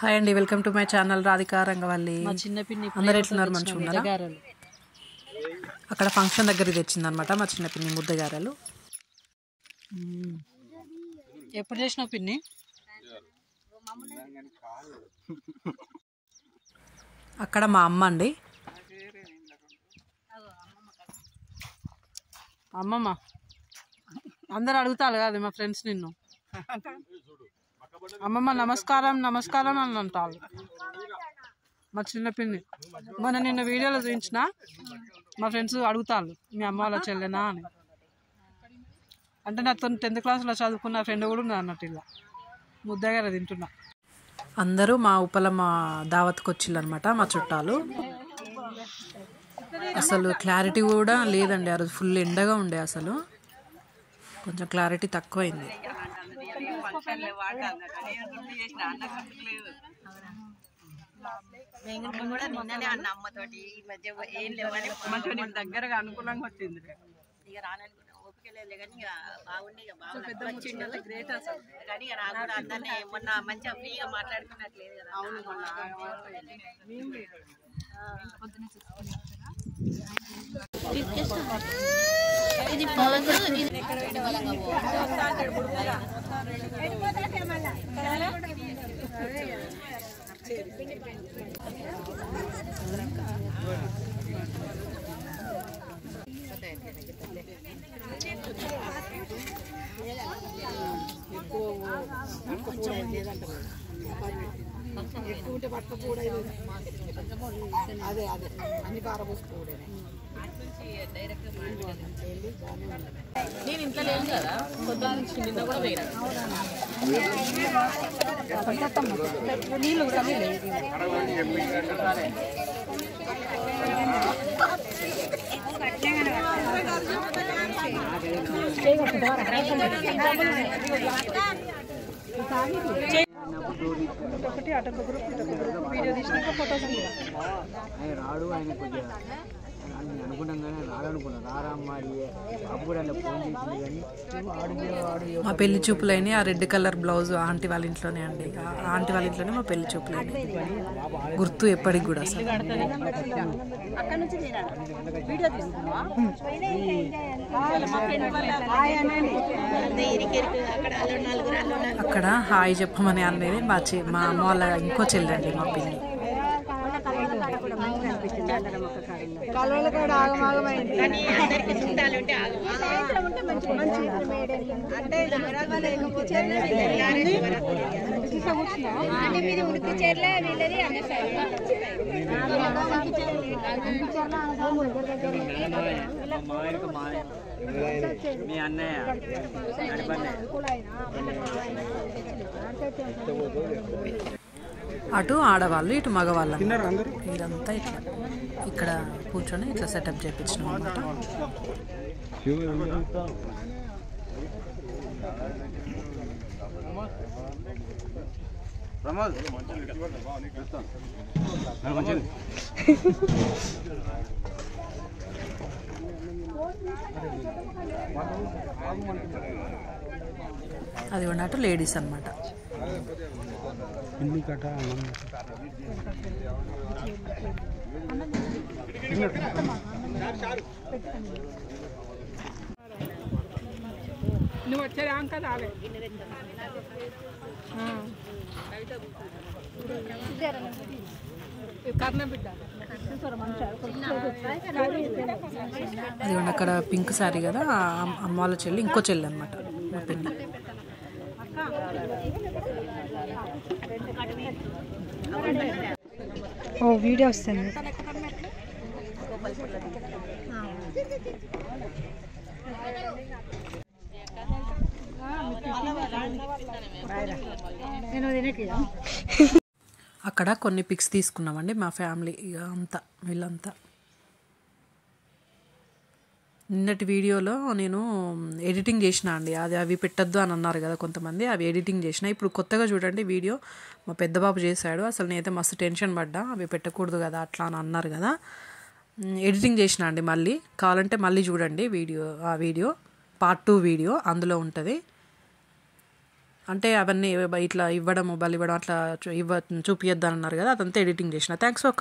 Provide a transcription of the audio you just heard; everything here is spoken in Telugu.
హాయ్ అండి, welcome to my channel Radhika Rangavalli. మా చిన్న పిన్ని అందరు ఎట్లున్నారు? మంచిగా ఉన్నారా? అక్కడ ఫంక్షన్ దగ్గర తెచ్చింది అనమాట మా చిన్న పిన్ని ముద్దగారెలు. ఎప్పుడు చేసినావు పిన్ని? అక్కడ మా అమ్మ అండి. అమ్మమ్మ అందరు అడుగుతారు కదా మా ఫ్రెండ్స్ నిన్ను, అమ్మమ్మ నమస్కారం నమస్కారం అని అంటారు. మా చిన్న పిన్ని మొన్న నిన్న వీడియోలో చూపించిన మా ఫ్రెండ్స్ అడుగుతారు మీ అమ్మ వాళ్ళ చెల్లెనా అని. అంటే నాతో 10th క్లాస్లో చదువుకున్న ఫ్రెండ్ కూడా ఉన్నా అన్నట్టు. ఇలా ముద్దగార తింటున్నా. అందరూ మా ఉపలమ్మ దావత్కి వచ్చిళ్ళు అనమాట మా చుట్టాలు. అసలు క్లారిటీ కూడా లేదండి, ఆ రోజు ఫుల్ ఎండగా ఉండే, అసలు కొంచెం క్లారిటీ తక్కువైంది. కూడా నిన్ననే అన్న అమ్మతోటి ఈ మధ్య ఏం లేవని దగ్గరగా అనుకూలంగా వచ్చింది. ఇక రాననుకున్నా ఓపిక లేదు కానీ ఇక బాగుండే, ఇక బాగా వచ్చిండు గ్రేట్ అసలు. కానీ ఇక నాకు కూడా అందరినీ మొన్న మంచిగా ఫ్రీగా మాట్లాడుకున్నట్లేదు కదా. అవును, ఎక్కువ ఉంటే పట్టుకోకూడ అదే అదే అన్ని పారబోసుకోకూడదు. నేను ఇంట్లో లేను కదా, పొద్దున్న నుంచి నిన్న కూడా పోయినా. నీళ్ళు ఒకటి అటొక గ్రూప్ వీడియో తీసినాక ఫొటోస్ రాడు. ఆయన కొద్దిగా అనుకున్నాం కానీ రాడనుకున్నాను, రారమ్మా అప్పుడు ఆయన ఫోన్ చేసింది కానీ మా పెళ్లి చూపులైన ఆ రెడ్ కలర్ బ్లౌజ్ ఆంటీ వాళ్ళ ఇంట్లోనే అండి. ఆంటీ వాళ్ళ ఇంట్లోనే మా పెళ్లి చూపులైన గుర్తు ఎప్పటికి కూడా. అసలు అక్కడ హాయ్ చెప్పమని అనేది మా అమ్మ వాళ్ళ ఇంకో చెల్లండి మా పిన్ని. మీ అన్నయ్య అటు ఆడవాళ్ళు ఇటు మగవాళ్ళు ఇదంతా ఇట్లా ఇక్కడ కూర్చొని ఇట్లా సెటప్ చేయించినాం అనమాట. అది ఉన్నట్టు లేడీస్ అనమాట. నువ్వు వచ్చే అంక రాలే. అది అక్కడ పింక్ శారీ కదా, అమ్మ వాళ్ళ చెల్లి ఇంకో చెల్లి అనమాట మా పిన్ని. ఓ వీడియో వస్తుంది. అక్కడ కొన్ని పిక్స్ తీసుకున్నామండి మా ఫ్యామిలీ ఇక అంతా వీళ్ళంతా. నిన్నటి వీడియోలో నేను ఎడిటింగ్ చేసిన అండి, అవి పెట్టద్దు అని అన్నారు కదా కొంతమంది, అవి ఎడిటింగ్ చేసిన. ఇప్పుడు కొత్తగా చూడండి వీడియో మా పెద్ద బాబు చేశాడు. అసలు నేనైతే మస్తు టెన్షన్ పడ్డా, అవి పెట్టకూడదు కదా అట్లా అని అన్నారు కదా. ఎడిటింగ్ చేసిన అండి, మళ్ళీ కావాలంటే మళ్ళీ చూడండి వీడియో. ఆ వీడియో పార్ట్ 2 వీడియో అందులో ఉంటుంది. అంటే అవన్నీ ఇట్లా ఇవ్వడము బలి ఇవ్వడం అట్లా చూపించొద్దు అన్నారు కదా, అదంతా ఎడిటింగ్ చేసిన. Thanks for